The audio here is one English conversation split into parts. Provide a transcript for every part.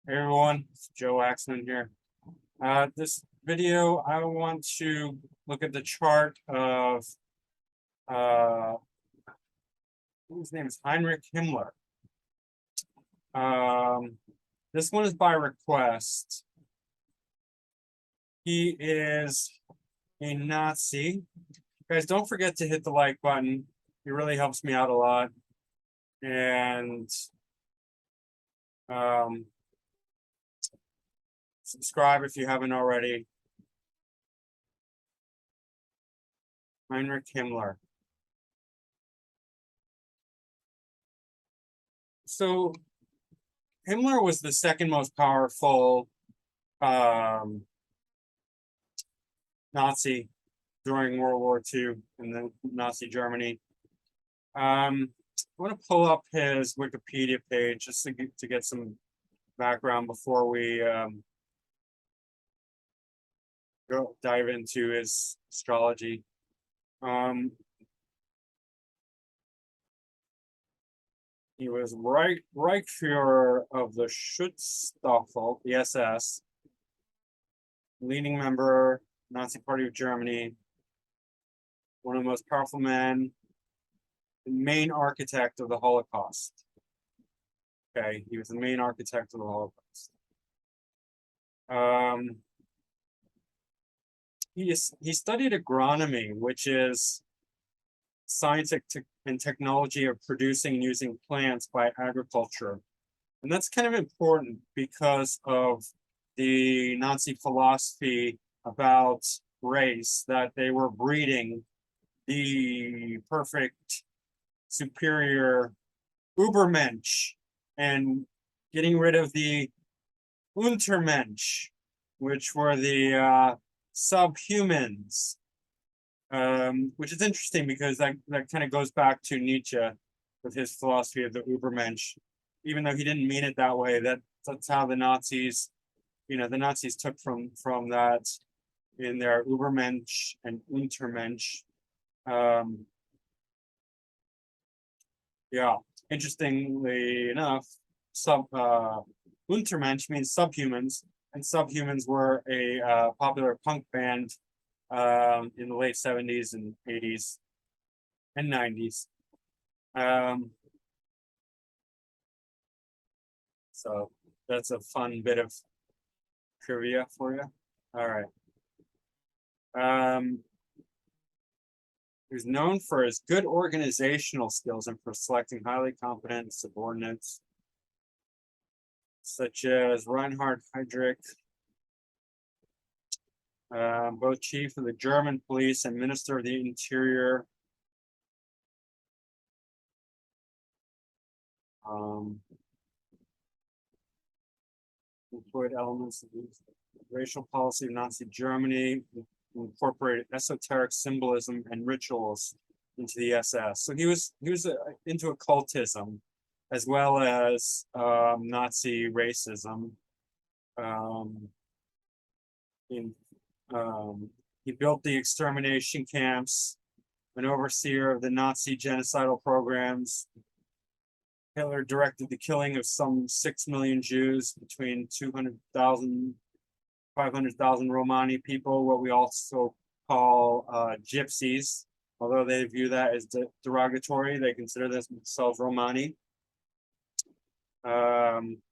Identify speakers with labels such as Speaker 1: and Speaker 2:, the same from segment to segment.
Speaker 1: Hey everyone, it's Joe Waxman here. This video, I want to look at the chart of his name is Heinrich Himmler. This one is by request. He is a Nazi. Guys, don't forget to hit the like button. It really helps me out a lot. And subscribe if you haven't already. Heinrich Himmler. So Himmler was the second most powerful Nazi during World War II in the Nazi Germany. I want to pull up his Wikipedia page just to get some background before we dive into his astrology. He was Reichsführer of the Schutzstaffel, the SS, leading member, Nazi Party of Germany, one of the most powerful men, the main architect of the Holocaust. Okay, he was the main architect of the Holocaust. He studied agronomy, which is science and technology of producing and using plants by agriculture. And that's kind of important because of the Nazi philosophy about race, that they were breeding the perfect, superior Übermensch and getting rid of the Untermensch, which were the subhumans. Which is interesting because that kind of goes back to Nietzsche with his philosophy of the Übermensch, even though he didn't mean it that way. That's how the Nazis, the Nazis took from that in their Übermensch and Untermensch. Yeah, interestingly enough, Untermensch means subhumans, and subhumans were a popular punk band in the late 70s and 80s and 90s. So that's a fun bit of trivia for you. All right. He's known for his good organizational skills and for selecting highly competent subordinates, such as Reinhard Heydrich, both chief of the German police and minister of the interior. Employed elements of the racial policy of Nazi Germany, incorporated esoteric symbolism and rituals into the SS. So he was into occultism as well as Nazi racism. He built the extermination camps, an overseer of the Nazi genocidal programs. Hitler directed the killing of some 6 million Jews, between 200,000, 500,000 Romani people, what we also call gypsies. Although they view that as derogatory, they consider themselves Romani. And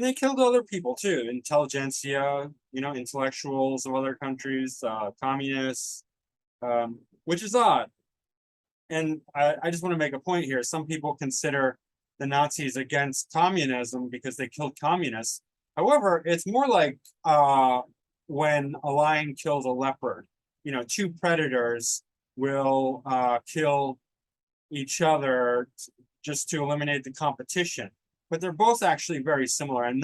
Speaker 1: they killed other people too, intelligentsia, intellectuals of other countries, communists, which is odd. And I just want to make a point here. Some people consider the Nazis against communism because they killed communists. However, it's more like when a lion kills a leopard. Two predators will kill each other just to eliminate the competition. But they're both actually very similar. And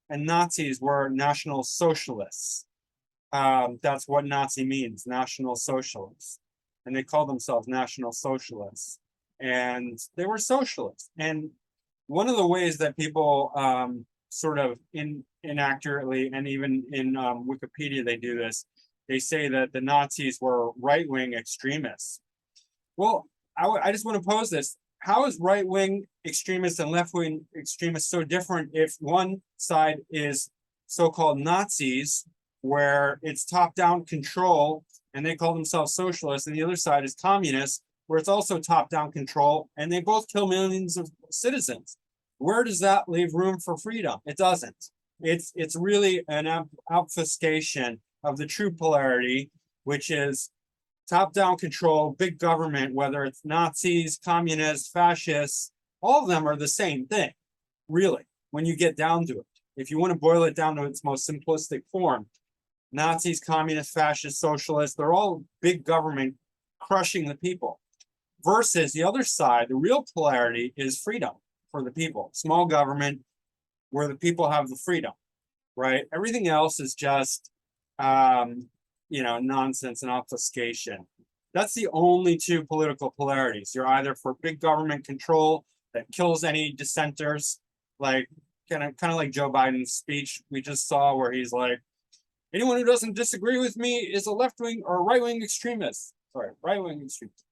Speaker 1: Nazis were National Socialists. That's what Nazi means, National Socialists. And they called themselves National Socialists. And they were socialists. And one of the ways that people sort of inaccurately, and even in Wikipedia they do this, they say that the Nazis were right-wing extremists. Well, I just want to pose this. how is right-wing extremists and left-wing extremists so different if one side is so-called Nazis, where it's top-down control and they call themselves socialists, and the other side is communists, where it's also top-down control and they both kill millions of citizens? Where does that leave room for freedom? It doesn't. It's really an obfuscation of the true polarity, which is top-down control, big government, whether it's Nazis, communists, fascists, all of them are the same thing, really, when you get down to it. If you want to boil it down to its most simplistic form, Nazis, communists, fascists, socialists, they're all big government crushing the people. Versus the other side, the real polarity is freedom for the people. Small government, where the people have the freedom, right? Everything else is just, nonsense and obfuscation. That's the only two political polarities. You're either for big government control that kills any dissenters, like kind of like Joe Biden's speech we just saw, where he's like, anyone who doesn't disagree with me is a left-wing or right-wing extremist. Sorry, right-wing extremist.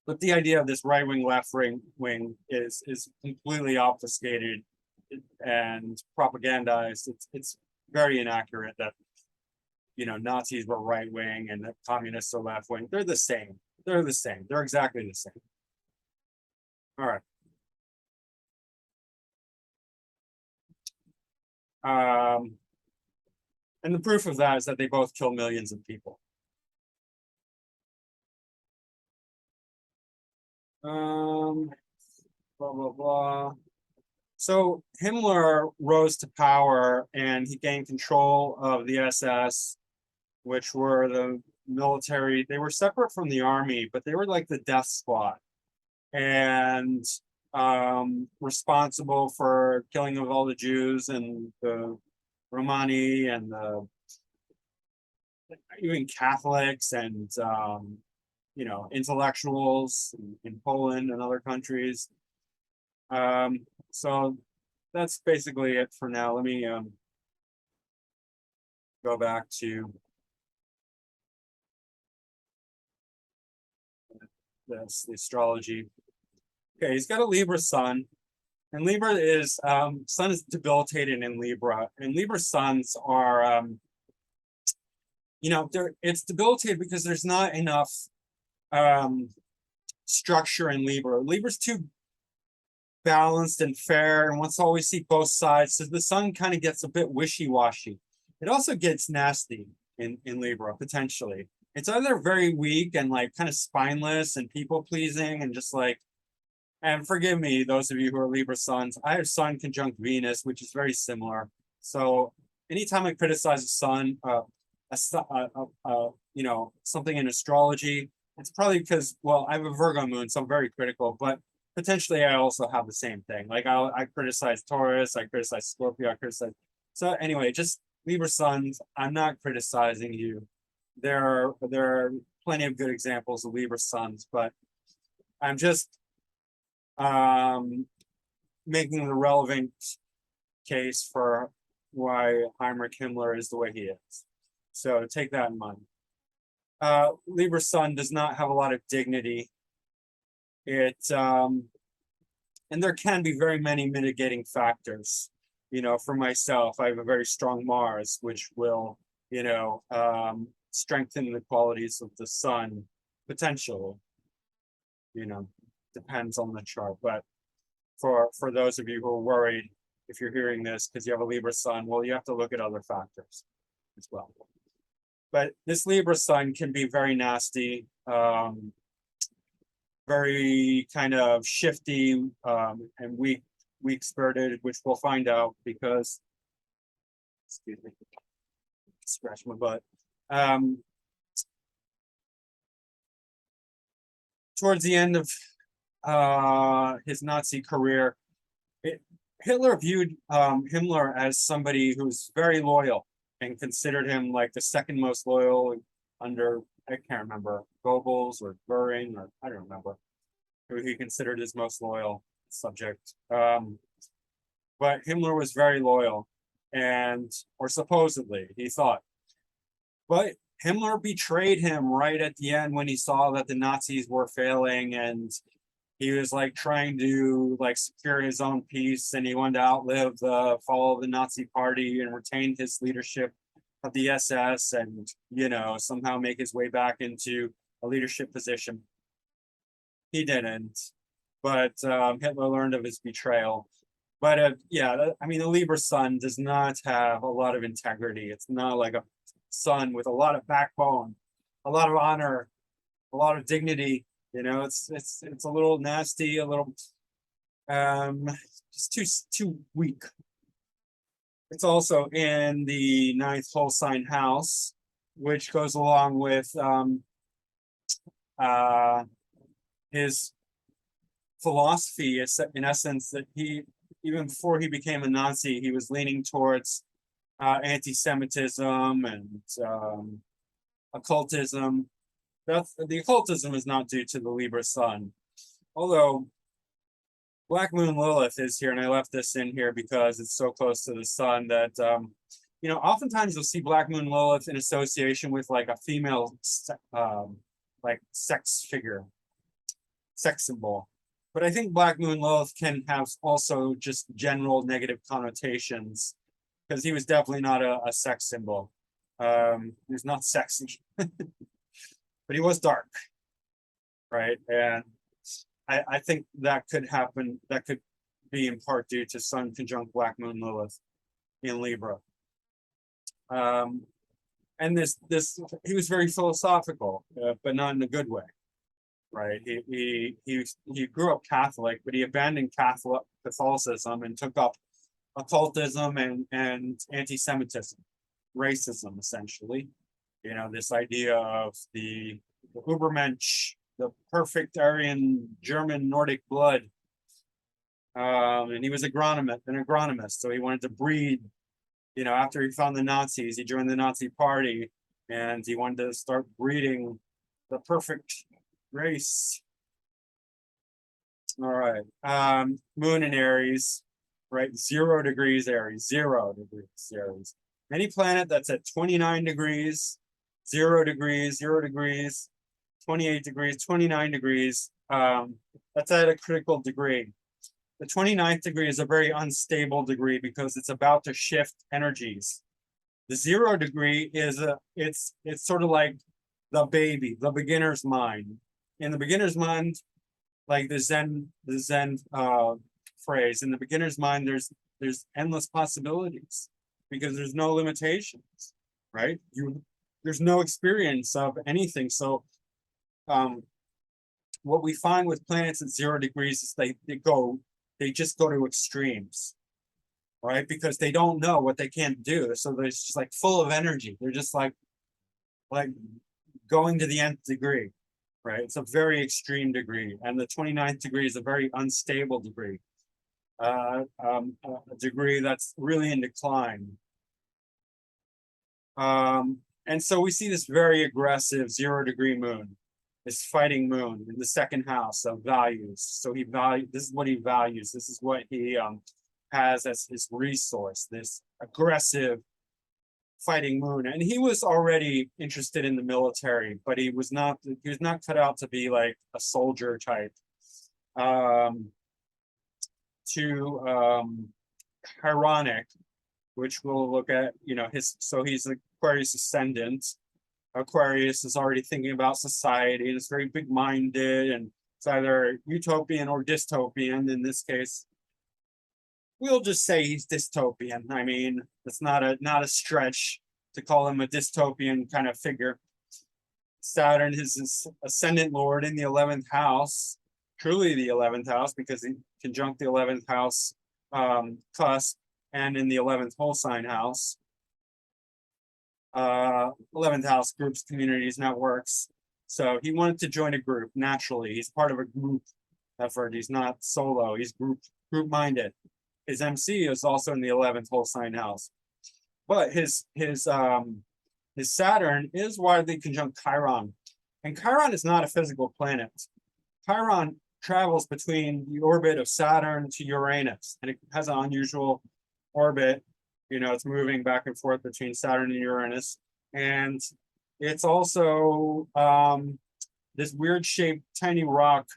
Speaker 1: But the idea of this right-wing, left-wing is completely obfuscated and propagandized. It's very inaccurate that Nazis were right-wing and that communists are left-wing. They're the same. They're the same. They're exactly the same. All right. And the proof of that is that they both kill millions of people. Blah, blah, blah. So Himmler rose to power and he gained control of the SS, which were the military. They were separate from the army, but they were like the death squad and responsible for killing of all the Jews and the Romani and even Catholics and intellectuals in Poland and other countries. So that's basically it for now. Let me go back to the astrology. Okay, he's got a Libra sun, and Libra is sun is debilitated in Libra, and Libra suns are it's debilitated because there's not enough structure in Libra. Libra's too balanced and fair and wants to always see both sides, so the sun kind of gets a bit wishy-washy. It also gets nasty in Libra, potentially. It's either very weak and like kind of spineless and people-pleasing and just like, and forgive me, those of you who are Libra suns, I have Sun conjunct Venus, which is very similar. So anytime I criticize a sun, something in astrology, it's probably because, well, I have a Virgo moon, so I'm very critical, but potentially I also have the same thing. Like I criticize Taurus, I criticize Scorpio, I criticize. So anyway, just Libra suns, I'm not criticizing you. There are plenty of good examples of Libra suns, but I'm just making the relevant case for why Heinrich Himmler is the way he is. So take that in mind. Libra sun does not have a lot of dignity. And there can be very many mitigating factors. For myself, I have a very strong Mars, which will, strengthen the qualities of the sun potentially. Depends on the chart. But for those of you who are worried, if you're hearing this because you have a Libra sun, well, you have to look at other factors as well. But this Libra sun can be very nasty, very kind of shifty, and weak-spirited, which we'll find out because, excuse me, scratch my butt. Towards the end of his Nazi career, Hitler viewed Himmler as somebody who's very loyal and considered him like the second most loyal under, I can't remember, Goebbels or Goering, or I don't remember who he considered his most loyal subject. But Himmler was very loyal, or supposedly, he thought. But Himmler betrayed him right at the end when he saw that the Nazis were failing, and he was like trying to like secure his own peace, and he wanted to outlive the fall of the Nazi party and retain his leadership of the SS, and somehow make his way back into a leadership position. He didn't, but Hitler learned of his betrayal. But yeah, I mean, the Libra sun does not have a lot of integrity. It's not like a sun with a lot of backbone, a lot of honor, a lot of dignity. It's a little nasty, a little just too weak. It's also in the ninth whole sign house, which goes along with his philosophy, in essence, that he, even before he became a Nazi, he was leaning towards anti-Semitism and occultism. The occultism is not due to the Libra sun, although Black Moon Lilith is here, and I left this in here because it's so close to the sun that oftentimes you'll see Black Moon Lilith in association with like a female like sex figure, sex symbol. But I think Black Moon Lilith can have also just general negative connotations, because he was definitely not a sex symbol. He was not sexy, but he was dark, right? And I think that could happen. That could be in part due to Sun conjunct Black Moon Lilith in Libra. And this he was very philosophical, but not in a good way, right? He grew up Catholic, but he abandoned Catholicism and took up occultism and anti-Semitism, racism, essentially. This idea of the Übermensch, the perfect Aryan German Nordic blood. And he was an agronomist, so he wanted to breed. After he found the Nazis, he joined the Nazi party, and he wanted to start breeding the perfect race. All right. Moon in Aries, right? 0 degrees Aries, 0 degrees Aries. Any planet that's at 29 degrees, 0 degrees, 0 degrees, 28 degrees, 29 degrees, that's at a critical degree. The 29th degree is a very unstable degree because it's about to shift energies. The 0 degree is it's sort of like the baby, the beginner's mind. In the beginner's mind, like the Zen phrase, in the beginner's mind, there's endless possibilities because there's no limitations, right? There's no experience of anything. So what we find with planets at 0 degrees is they just go to extremes, right? Because they don't know what they can't do. So they're just like full of energy. They're just like going to the nth degree, right? It's a very extreme degree. And the 29th degree is a very unstable degree, a degree that's really in decline. And so we see this very aggressive 0 degree moon, this fighting moon in the second house of values. So this is what he values. This is what he has as his resource, this aggressive fighting moon. And he was already interested in the military, but he was not cut out to be like a soldier type. Chironic, which we'll look at, so he's Aquarius ascendant. Aquarius is already thinking about society, and it's very big-minded, and it's either utopian or dystopian. In this case, we'll just say he's dystopian. I mean, it's not a stretch to call him a dystopian kind of figure. Saturn is his ascendant lord in the 11th house, truly the 11th house, because he conjunct the 11th house cusp and in the 11th whole sign house. 11th house groups, communities, networks. So he wanted to join a group naturally. He's part of a group effort. He's not solo. He's group minded. His MC is also in the 11th whole sign house, but his Saturn is widely conjunct Chiron, and Chiron is not a physical planet. Chiron travels between the orbit of Saturn to Uranus, and it has an unusual orbit. It's moving back and forth between Saturn and Uranus, and It's also this weird shaped tiny rock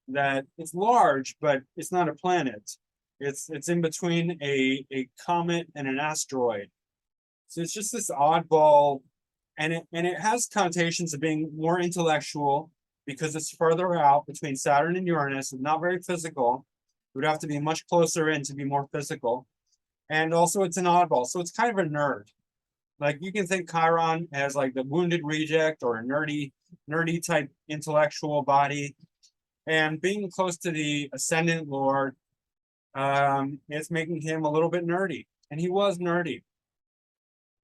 Speaker 1: that it's large, but it's not a planet. It's in between a comet and an asteroid. So it's just this oddball, and it has connotations of being more intellectual because it's further out between Saturn and Uranus, and not very physical. It would have to be much closer in to be more physical. And also it's an oddball, so it's kind of a nerd. Like you can think Chiron as like the wounded reject or a nerdy type intellectual body. And being close to the ascendant lord, it's making him a little bit nerdy. And he was nerdy,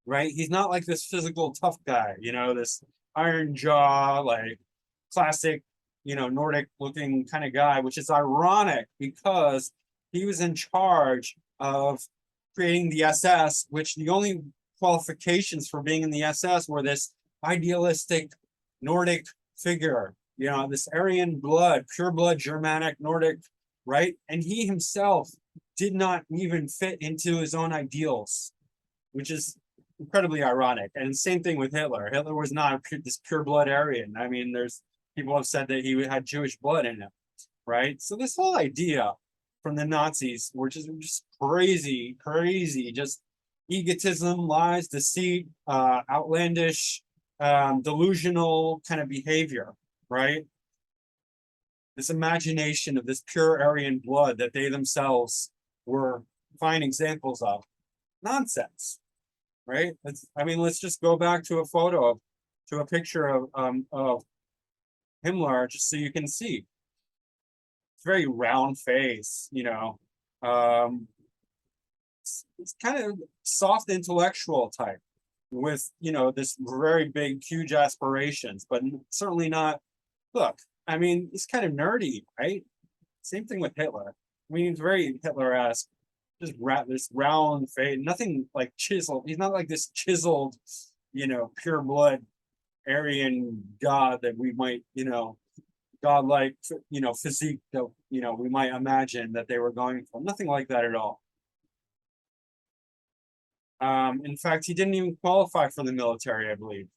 Speaker 1: right? He's not like this physical tough guy, this iron jaw, like classic, Nordic looking kind of guy, which is ironic because he was in charge of creating the SS, which the only qualifications for being in the SS were this idealistic Nordic figure, this Aryan blood, pure blood Germanic Nordic, right? And he himself did not even fit into his own ideals, which is incredibly ironic. And same thing with Hitler. Hitler was not this pure blood Aryan. I mean, there's people have said that he had Jewish blood in him, right? So this whole idea from the Nazis, which is just crazy, just egotism, lies, deceit, outlandish, delusional kind of behavior, right? This imagination of this pure Aryan blood that they themselves were fine examples of. Nonsense, right? Let's just go back to a picture of Himmler, just so you can see. It's very round face, it's kind of soft intellectual type with, this very big, huge aspirations, but certainly not. Look, he's kind of nerdy, right? Same thing with Hitler. He's very Hitler-esque. Just this round face, nothing like chiseled. He's not like this chiseled, pure blood Aryan god that we might, godlike, physique that, we might imagine that they were going for. Nothing like that at all. In fact, he didn't even qualify for the military, I believe,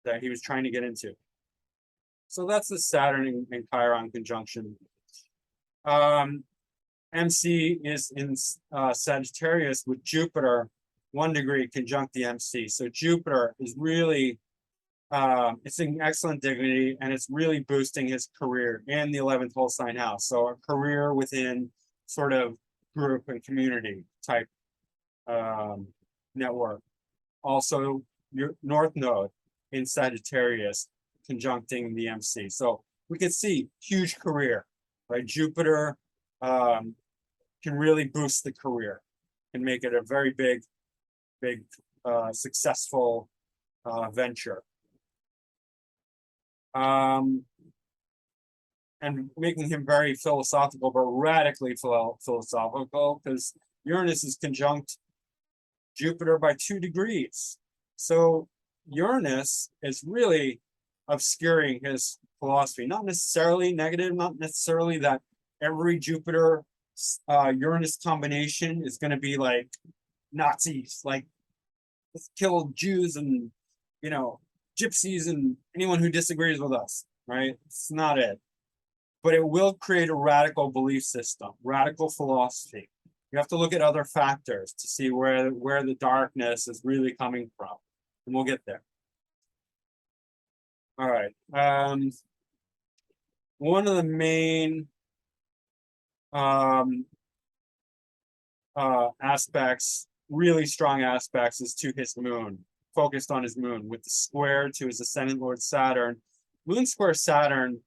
Speaker 1: that he was trying to get into. So that's the Saturn and Chiron conjunction. MC is in Sagittarius with Jupiter, 1 degree conjunct the MC. So Jupiter is really, it's in excellent dignity, and it's really boosting his career in the 11th whole sign house. So a career within sort of group and community type network. Also, your North Node in Sagittarius conjuncting the MC. So we can see huge career, right? Jupiter can really boost the career and make it a very big, successful venture. And making him very philosophical, but radically philosophical, because Uranus is conjunct Jupiter by 2 degrees. So Uranus is really obscuring his philosophy, not necessarily negative, not necessarily that every Jupiter Uranus combination is going to be like Nazis, like let's kill Jews and gypsies and anyone who disagrees with us, right? It's not it. But it will create a radical belief system, radical philosophy. You have to look at other factors to see where the darkness is really coming from. And we'll get there. All right. One of the main aspects, really strong aspects, is to his moon, focused on his moon with the square to his ascendant lord Saturn. Moon square Saturn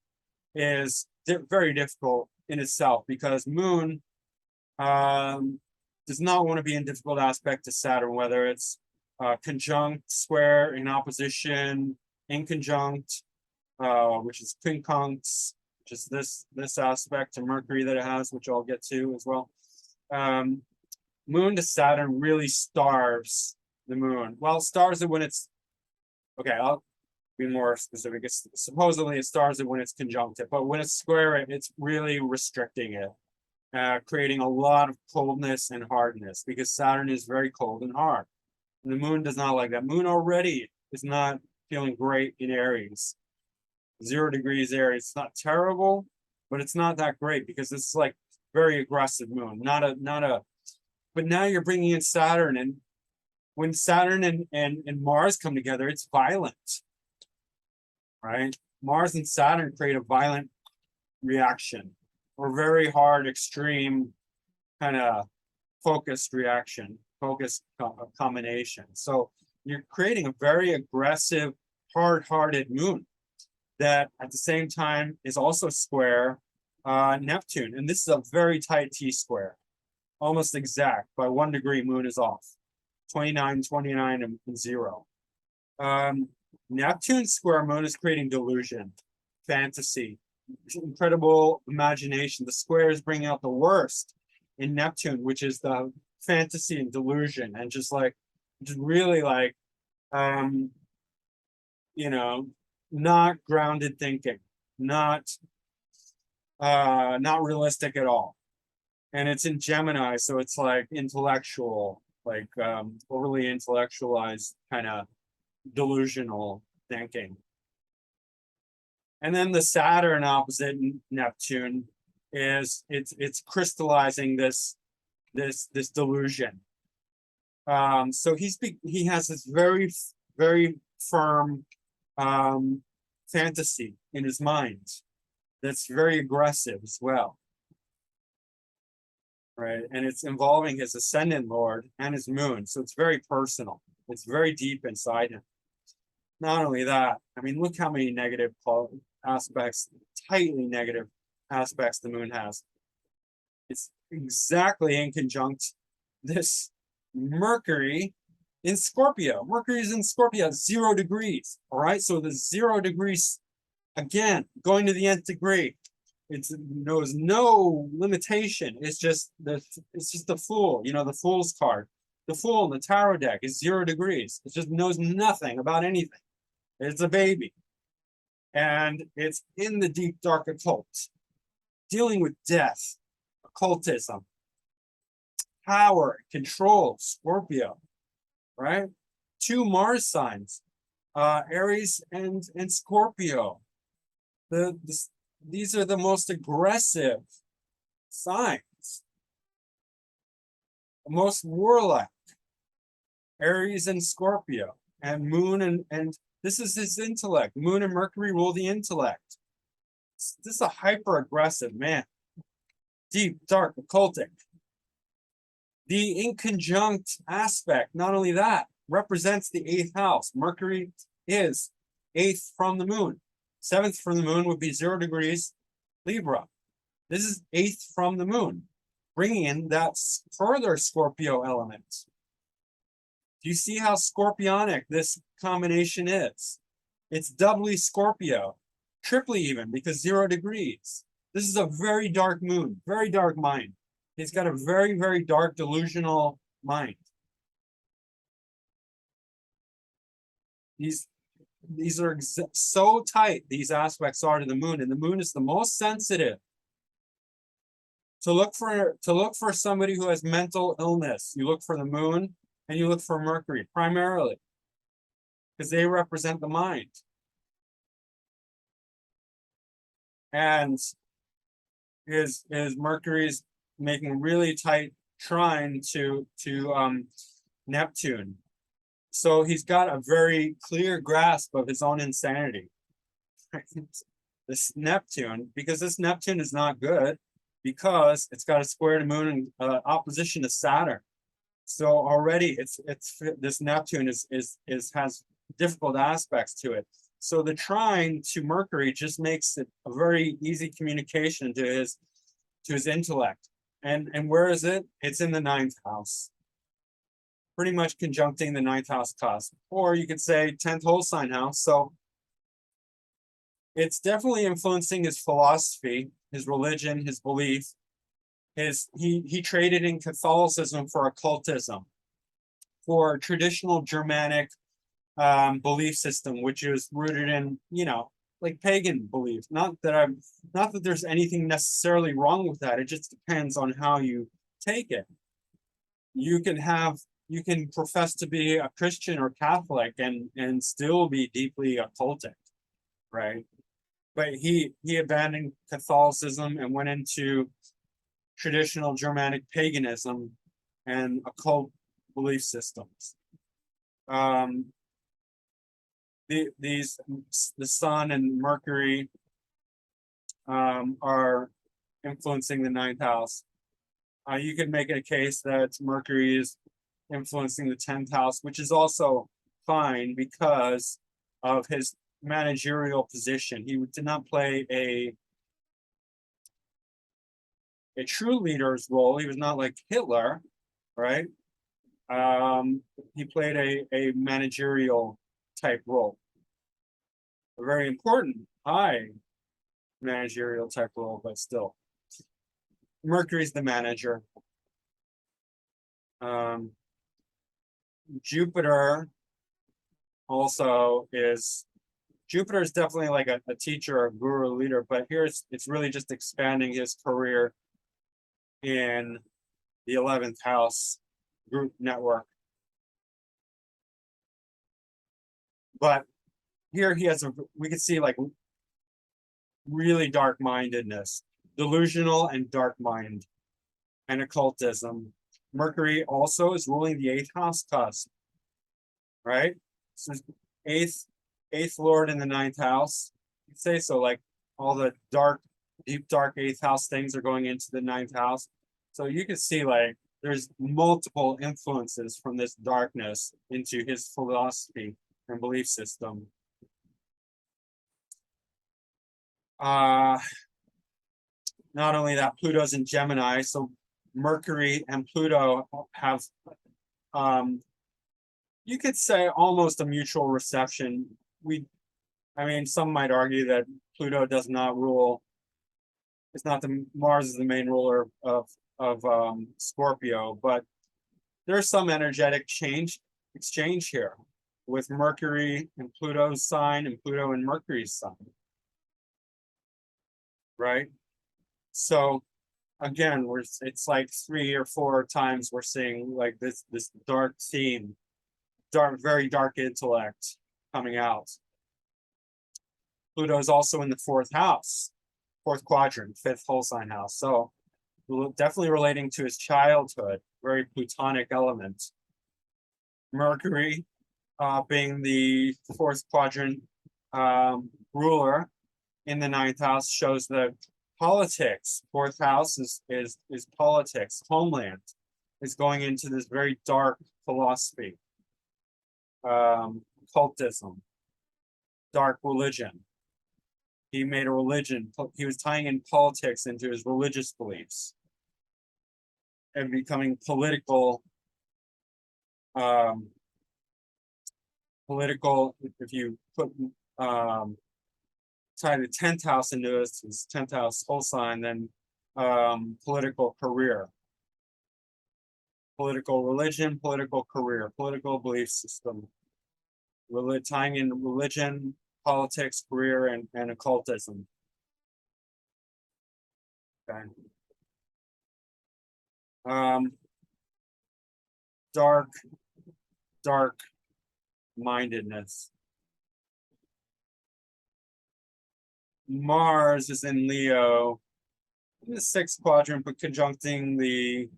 Speaker 1: is very difficult in itself because moon does not want to be in difficult aspect to Saturn, whether it's conjunct, square, in opposition, in conjunct, which is quincunx, which is this aspect to Mercury that it has, which I'll get to as well. Moon to Saturn really starves the moon. Well, stars it when it's, okay, I'll be more specific. Supposedly it stars it when it's conjunctive, but when it's square, it's really restricting it, creating a lot of coldness and hardness because Saturn is very cold and hard. And the moon does not like that. Moon already is not feeling great in Aries. 0 degrees Aries. It's not terrible, but it's not that great because it's like very aggressive moon. But now you're bringing in Saturn, and when Saturn and Mars come together, it's violent, right? Mars and Saturn create a violent reaction, or very hard, extreme, kind of focused reaction, focused combination. So you're creating a very aggressive, hard-hearted moon that at the same time is also square Neptune. And this is a very tight T-square, almost exact. By 1 degree, moon is off. 29, 29, and 0. Neptune square moon is creating delusion, fantasy, incredible imagination. The square is bringing out the worst in Neptune, which is the fantasy and delusion, and just really like, you know, not grounded thinking, not realistic at all. And it's in Gemini, so it's like intellectual, like overly intellectualized, kind of delusional thinking. And then the Saturn opposite Neptune is it's crystallizing this delusion. So he has this very firm fantasy in his mind that's very aggressive as well, right? And it's involving his ascendant lord and his moon, so it's very personal. It's very deep inside him. Not only that, I mean, look how many negative aspects, tightly negative aspects the moon has. It's exactly in conjunct this Mercury in Scorpio. Mercury is in Scorpio, 0 degrees. All right, so the 0 degrees, again, going to the nth degree. It knows no limitation. It's just the Fool, you know, the Fool's card. The Fool in the tarot deck is 0 degrees. It just knows nothing about anything. It's a baby. And it's in the deep, dark occult, dealing with death, occultism, power, control, Scorpio, right? 2 Mars signs, Aries and Scorpio. These are the most aggressive signs, the most warlike, Aries and Scorpio, and Moon and this is his intellect. Moon and Mercury rule the intellect. This is a hyper-aggressive man. Deep, dark, occultic. The inconjunct aspect, not only that, represents the 8th house. Mercury is 8th from the moon. 7th from the moon would be 0 degrees Libra. This is 8th from the moon, bringing in that further Scorpio element. Do you see how scorpionic this combination is? It's doubly Scorpio, triply even, because 0 degrees. This is a very dark moon, very dark mind. He's got a very, very dark, delusional mind. These are so tight, these aspects are to the moon, and the moon is the most sensitive. To look for somebody who has mental illness, you look for the moon and you look for Mercury primarily, because they represent the mind. And his Mercury's making a really tight trine to Neptune. So he's got a very clear grasp of his own insanity. This Neptune, because this Neptune is not good, because it's got a square to moon and opposition to Saturn. So already this Neptune has difficult aspects to it. So the trine to Mercury just makes it a very easy communication to his intellect. And where is it? It's in the 9th house. Pretty much conjuncting the 9th house cusp. Or you could say 10th whole sign house. So it's definitely influencing his philosophy, his religion, his belief. He traded in Catholicism for occultism, for traditional Germanic belief system, which is rooted in, you know, like pagan belief. Not that there's anything necessarily wrong with that. It just depends on how you take it. You can have you can profess to be a Christian or Catholic and still be deeply occultic, right? But he abandoned Catholicism and went into traditional Germanic paganism and occult belief systems. The Sun and Mercury are influencing the ninth house. You could make a case that Mercury is influencing the 10th house, which is also fine because of his managerial position. He did not play a true leader's role. He was not like Hitler, right? He played a managerial type role, a very important high managerial type role, but still. Mercury's the manager. Jupiter also is Jupiter is definitely like a teacher, a guru, leader, but here it's really just expanding his career in the 11th house group network. But here he has we can see like really dark mindedness, delusional and dark mind, and occultism. Mercury also is ruling the 8th house cusp, right? So eighth lord in the 9th house. You'd say so, like all the deep dark 8th house things are going into the 9th house. So you can see like there's multiple influences from this darkness into his philosophy and belief system. Not only that, Pluto's in Gemini, so Mercury and Pluto have you could say almost a mutual reception. I mean, some might argue that Pluto does not rule. It's not Mars is the main ruler of Scorpio, but there's some energetic exchange here with Mercury and Pluto's sign and Pluto and Mercury's sign, right? So again, it's like 3 or 4 times we're seeing like this dark theme, very dark intellect coming out. Pluto is also in the 4th house, 4th quadrant, 5th whole sign house. So definitely relating to his childhood, very Plutonic element. Mercury being the 4th quadrant ruler in the 9th house shows that politics, 4th house is politics, homeland, is going into this very dark philosophy, cultism, dark religion. He made a religion. He was tying in politics into his religious beliefs and becoming political. If you put tie the 10th house into his 10th house whole sign, then political career, political religion, political career, political belief system, tying in religion, politics, career, and occultism. Okay. Dark mindedness. Mars is in Leo in the 6th quadrant, but conjuncting the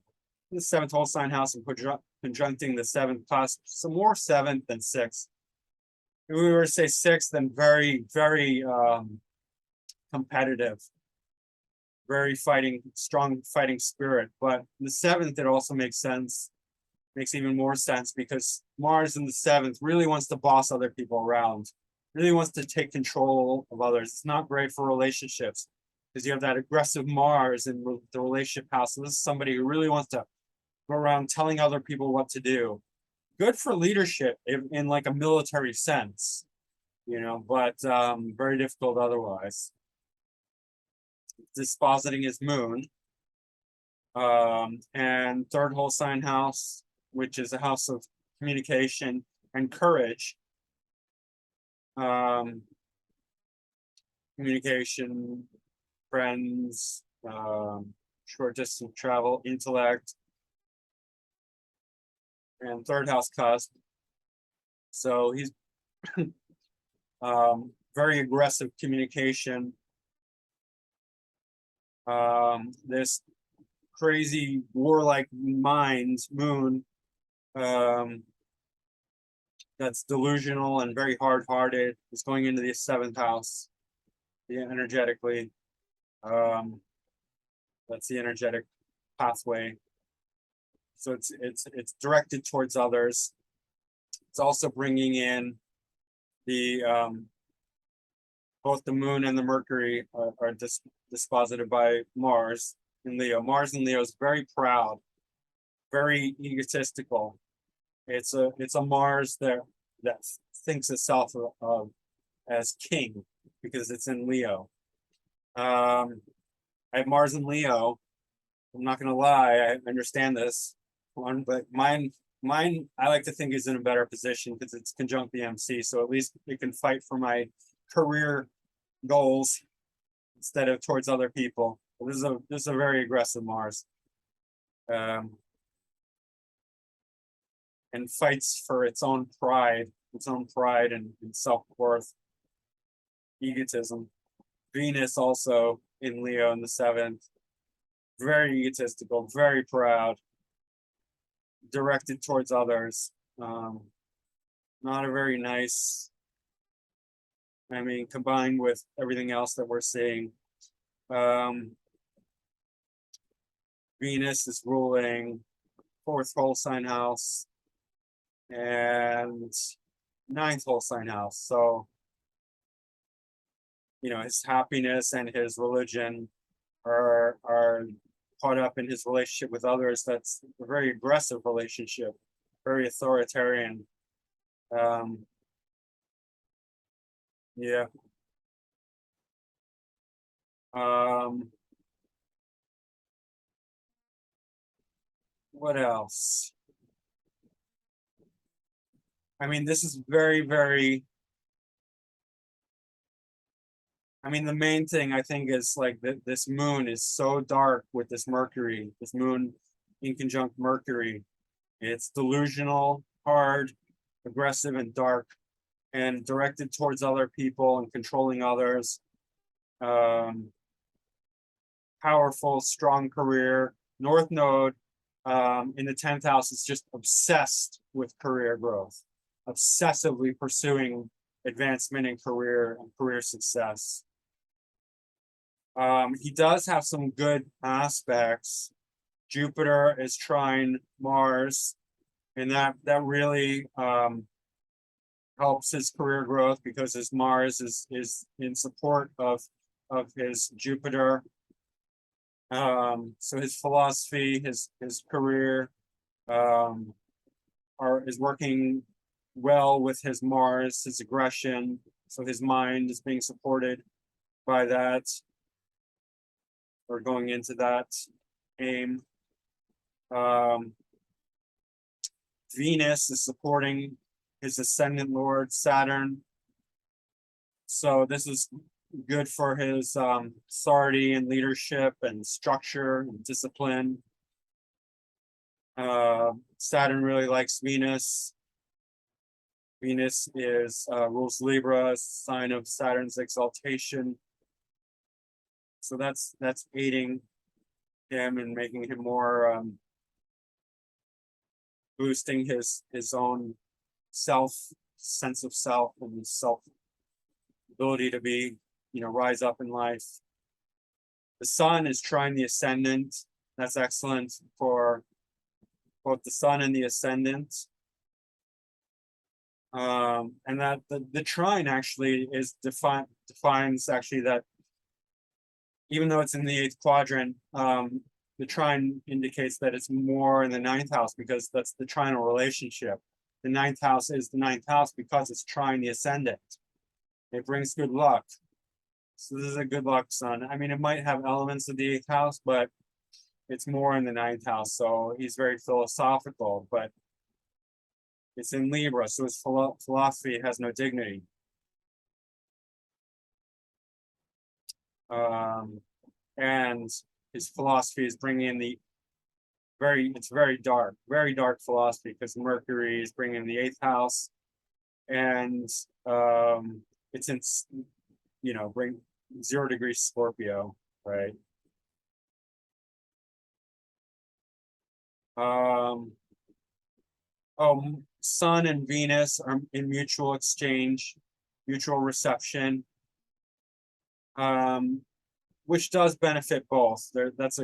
Speaker 1: 7th whole sign house and conjuncting the 7th class, some more 7th than 6th. If we were to say 6th, then very, very competitive, very strong fighting spirit. But the 7th, it also makes sense, makes even more sense because Mars in the 7th really wants to boss other people around, really wants to take control of others. It's not great for relationships because you have that aggressive Mars in the relationship house. So this is somebody who really wants to go around telling other people what to do. Good for leadership in like a military sense, but very difficult otherwise. Dispositing his moon. And 3rd whole sign house, which is a house of communication and courage. Communication, friends, short distance travel, intellect. and third house cusp. So he's very aggressive communication. This crazy warlike mind, moon, that's delusional and very hard-hearted, is going into the seventh house, energetically. That's the energetic pathway. So it's directed towards others. It's also bringing in the both the moon and the Mercury are disposited by Mars in Leo. Mars in Leo is very proud, very egotistical. It's a Mars that thinks itself as king because it's in Leo. I have Mars in Leo. I'm not gonna lie, I understand this one, but mine I like to think is in a better position because it's conjunct the MC, so at least it can fight for my career goals instead of towards other people. This is a very aggressive Mars, and fights for its own pride and self-worth, egotism. Venus also in Leo in the seventh, very egotistical, very proud, directed towards others. Not a very nice, I mean, combined with everything else that we're seeing. Venus is ruling fourth whole sign house and ninth whole sign house. So, you know, his happiness and his religion are caught up in his relationship with others. That's a very aggressive relationship, very authoritarian. Yeah. What else? I mean, this is very, very, I mean, the main thing I think is like that this moon is so dark with this Mercury, this moon in conjunct Mercury. It's delusional, hard, aggressive, and dark, and directed towards other people and controlling others. Powerful, strong career. North Node in the 10th house is just obsessed with career growth, obsessively pursuing advancement in career and career success. He does have some good aspects. Jupiter is trine Mars, and that really helps his career growth because his Mars is in support of his Jupiter. So his philosophy, his career, is working well with his Mars, his aggression. So his mind is being supported by that, or going into that aim. Venus is supporting his ascendant lord Saturn. So this is good for his authority and leadership and structure and discipline. Saturn really likes Venus. Venus is rules Libra, sign of Saturn's exaltation. So that's aiding him and making him more boosting his own sense of self and his self ability to be, you know, rise up in life. The sun is trine the ascendant. That's excellent for both the sun and the ascendant. And that the trine actually is defines actually that even though it's in the 8th quadrant, the trine indicates that it's more in the 9th house because that's the trinal relationship. The 9th house is the 9th house because it's trine the ascendant. It brings good luck. So this is a good luck sun. I mean, it might have elements of the 8th house, but it's more in the 9th house. So he's very philosophical, but it's in Libra, so his philosophy has no dignity. And his philosophy is bringing in it's very dark philosophy, because Mercury is bringing the eighth house, and it's in, bring 0 degree Scorpio, right? Oh, Sun and Venus are in mutual exchange, mutual reception, which does benefit both. That's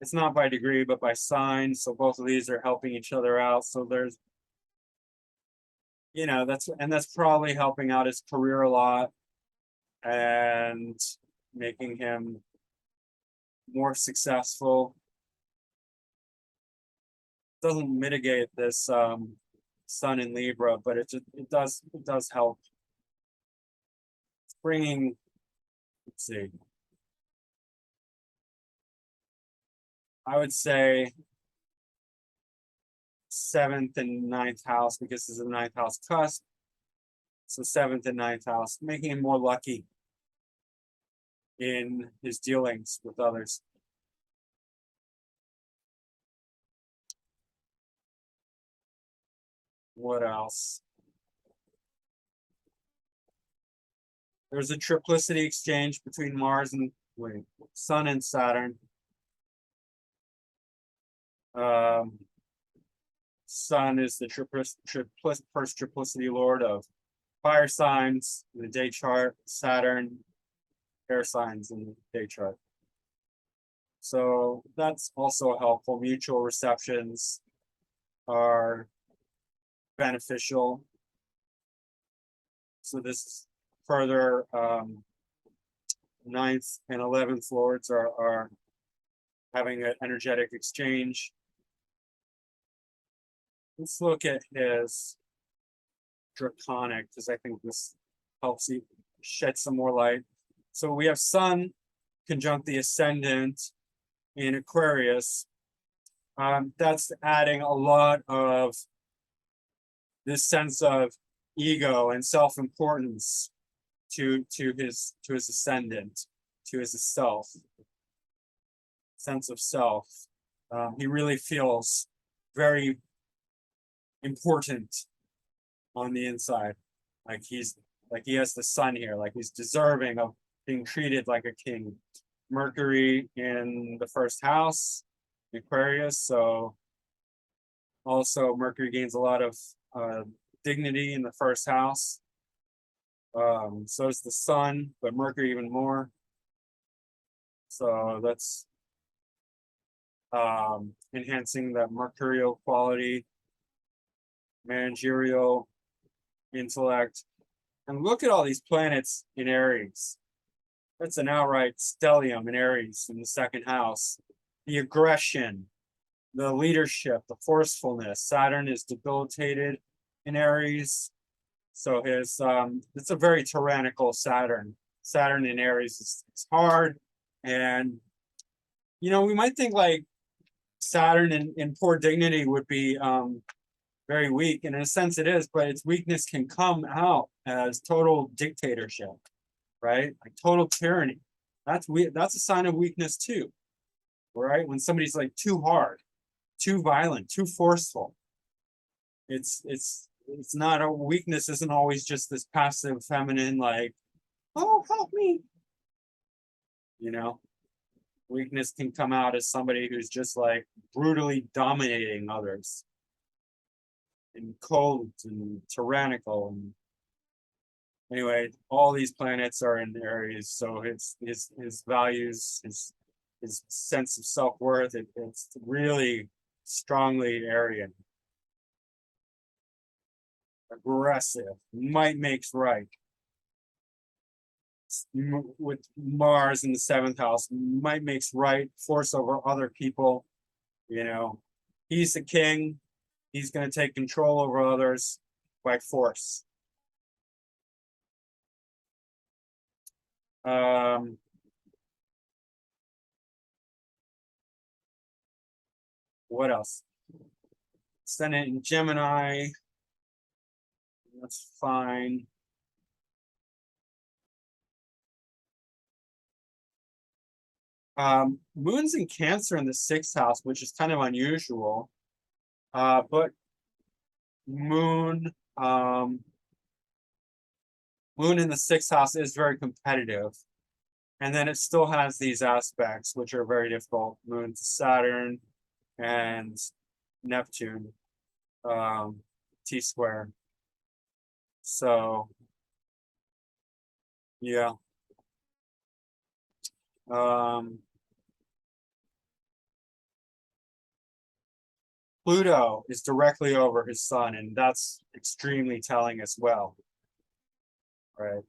Speaker 1: it's not by degree, but by sign. So both of these are helping each other out. So there's, that's probably helping out his career a lot and making him more successful. Doesn't mitigate this Sun in Libra, but it does help. It's bringing, let's see, I would say 7th and 9th house, because this is a 9th house cusp. So 7th and 9th house, making him more lucky in his dealings with others. What else? There's a triplicity exchange between Mars and Sun and Saturn. Sun is the first triplicity lord of fire signs in the day chart. Saturn, air signs in the day chart. So that's also helpful. Mutual receptions are beneficial. So this is further, 9th and 11th lords are having an energetic exchange. Let's look at his draconic, because I think this helps you shed some more light. So we have Sun conjunct the ascendant in Aquarius. That's adding a lot of this sense of ego and self-importance to his ascendant, to his self, sense of self. He really feels very important on the inside, like he has the Sun here, like he's deserving of being treated like a king. Mercury in the first house, Aquarius, so also Mercury gains a lot of dignity in the first house. So is the Sun, but Mercury even more. So that's enhancing the mercurial quality, managerial intellect. And look at all these planets in Aries. That's an outright stellium in Aries in the second house. The aggression, the leadership, the forcefulness. Saturn is debilitated in Aries. So it's a very tyrannical Saturn. Saturn in Aries is hard. And, we might think like Saturn in poor dignity would be very weak. And in a sense it is, but its weakness can come out as total dictatorship, right? Like total tyranny. That's a sign of weakness too, right? When somebody's like too hard, too violent, too forceful. It's not a weakness, isn't always just this passive feminine, like, oh, help me. Weakness can come out as somebody who's just like brutally dominating others, and cold and tyrannical. And anyway, all these planets are in Aries, so his values, his sense of self-worth, it's really strongly Aryan. Aggressive, might makes right. With Mars in the 7th house, might makes right, force over other people. He's the king. He's going to take control over others by force. What else? Ascendant in Gemini. That's fine. Moon's in Cancer in the sixth house, which is kind of unusual. But Moon, Moon in the sixth house is very competitive. And then it still has these aspects, which are very difficult. Moon to Saturn and Neptune, T square. So, yeah. Pluto is directly over his sun, and that's extremely telling as well, right?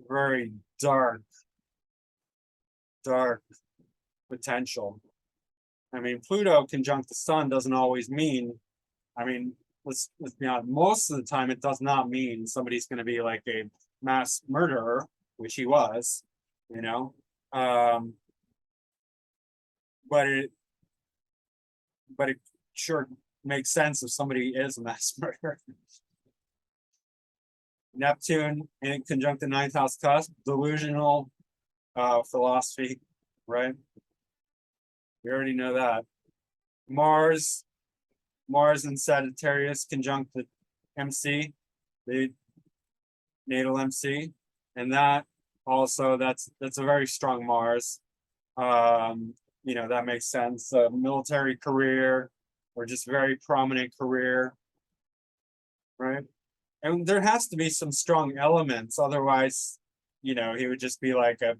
Speaker 1: Very dark, dark potential. I mean, Pluto conjunct the sun doesn't always mean, I mean, let's be honest, most of the time it does not mean somebody's going to be like a mass murderer, which he was, you know. Um, but it sure makes sense if somebody is a mass murderer. Neptune in conjunct the ninth house cusp, delusional philosophy, right? We already know that. Mars and Sagittarius conjunct the MC, the natal MC, and that also that's a very strong Mars. You know, that makes sense. A military career or just very prominent career, right? And there has to be some strong elements, otherwise, you know, he would just be like a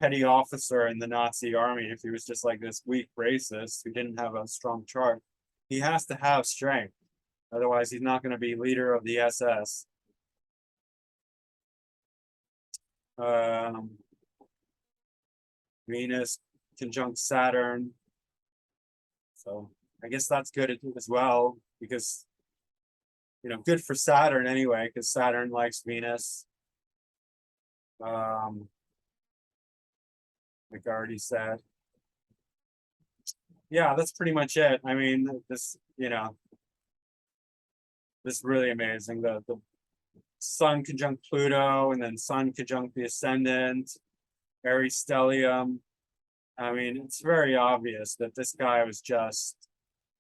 Speaker 1: petty officer in the Nazi army if he was just like this weak racist who didn't have a strong chart. He has to have strength, otherwise he's not going to be leader of the SS. Venus conjunct Saturn, so I guess that's good as well, because you know, good for Saturn anyway, because Saturn likes Venus. Like I already said. Yeah, that's pretty much it. I mean, this, you know, this is really amazing. The Sun conjunct Pluto, and then Sun conjunct the ascendant, Aries stellium. I mean, it's very obvious that this guy was just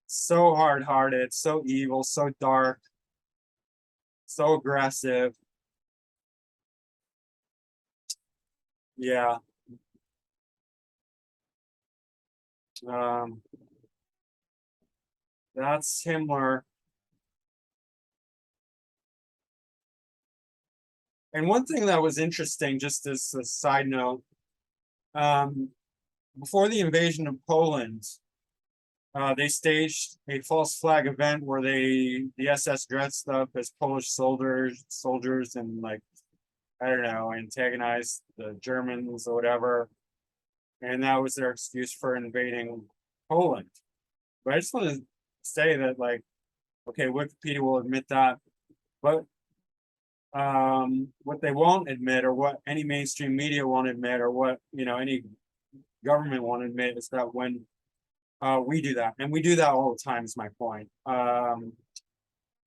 Speaker 1: so hard-hearted, so evil, so dark, so aggressive. Yeah. That's Himmler. And one thing that was interesting, just as a side note, before the invasion of Poland, they staged a false flag event where the SS dressed up as Polish soldiers, and like, I don't know, antagonized the Germans or whatever, and that was their excuse for invading Poland. But I just want to say that, like, okay, Wikipedia will admit that, but what they won't admit, or what any mainstream media won't admit, or what, you know, any government won't admit, is that when we do that, and we do that all the time, is my point.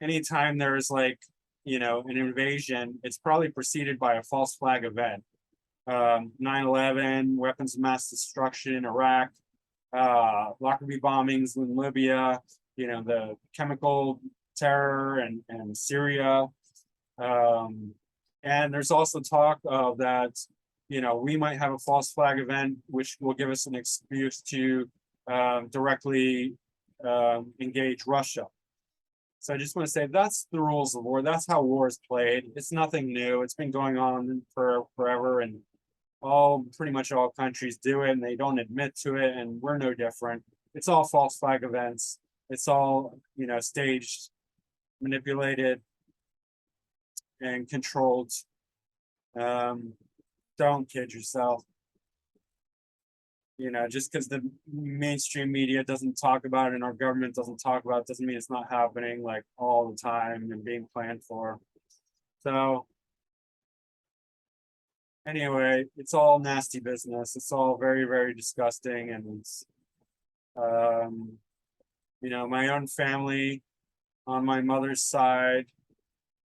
Speaker 1: Anytime there's like, you know, an invasion, it's probably preceded by a false flag event. 9/11, weapons of mass destruction in Iraq, Lockerbie bombings in Libya, you know, the chemical terror and Syria. And there's also talk of that, you know, we might have a false flag event, which will give us an excuse to directly engage Russia. So I just want to say that's the rules of war. That's how war is played. It's nothing new. It's been going on for forever, and pretty much all countries do it, and they don't admit to it, and we're no different. It's all false flag events. It's all, you know, staged, manipulated, and controlled. Don't kid yourself. You know, just because the mainstream media doesn't talk about it and our government doesn't talk about it doesn't mean it's not happening like all the time and being planned for. So anyway, it's all nasty business. It's all very, very disgusting. And you know, my own family on my mother's side,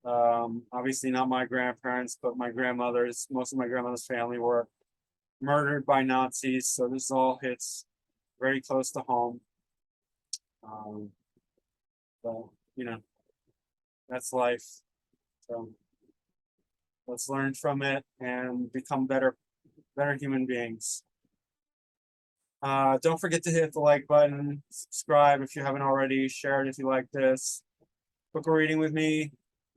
Speaker 1: obviously not my grandparents, but my grandmother's, most of my grandmother's family were murdered by Nazis. So this all hits very close to home. But you know, that's life. So let's learn from it and become better human beings. Don't forget to hit the like button, subscribe if you haven't already, share it if you like this. Book a reading with me.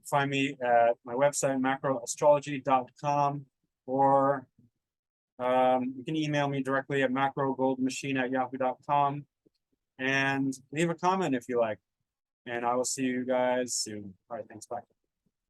Speaker 1: Find me at my website, macroastrology.com, or you can email me directly at macrogoldmachine@yahoo.com and leave a comment if you like. And I will see you guys soon. All right, thanks, bye.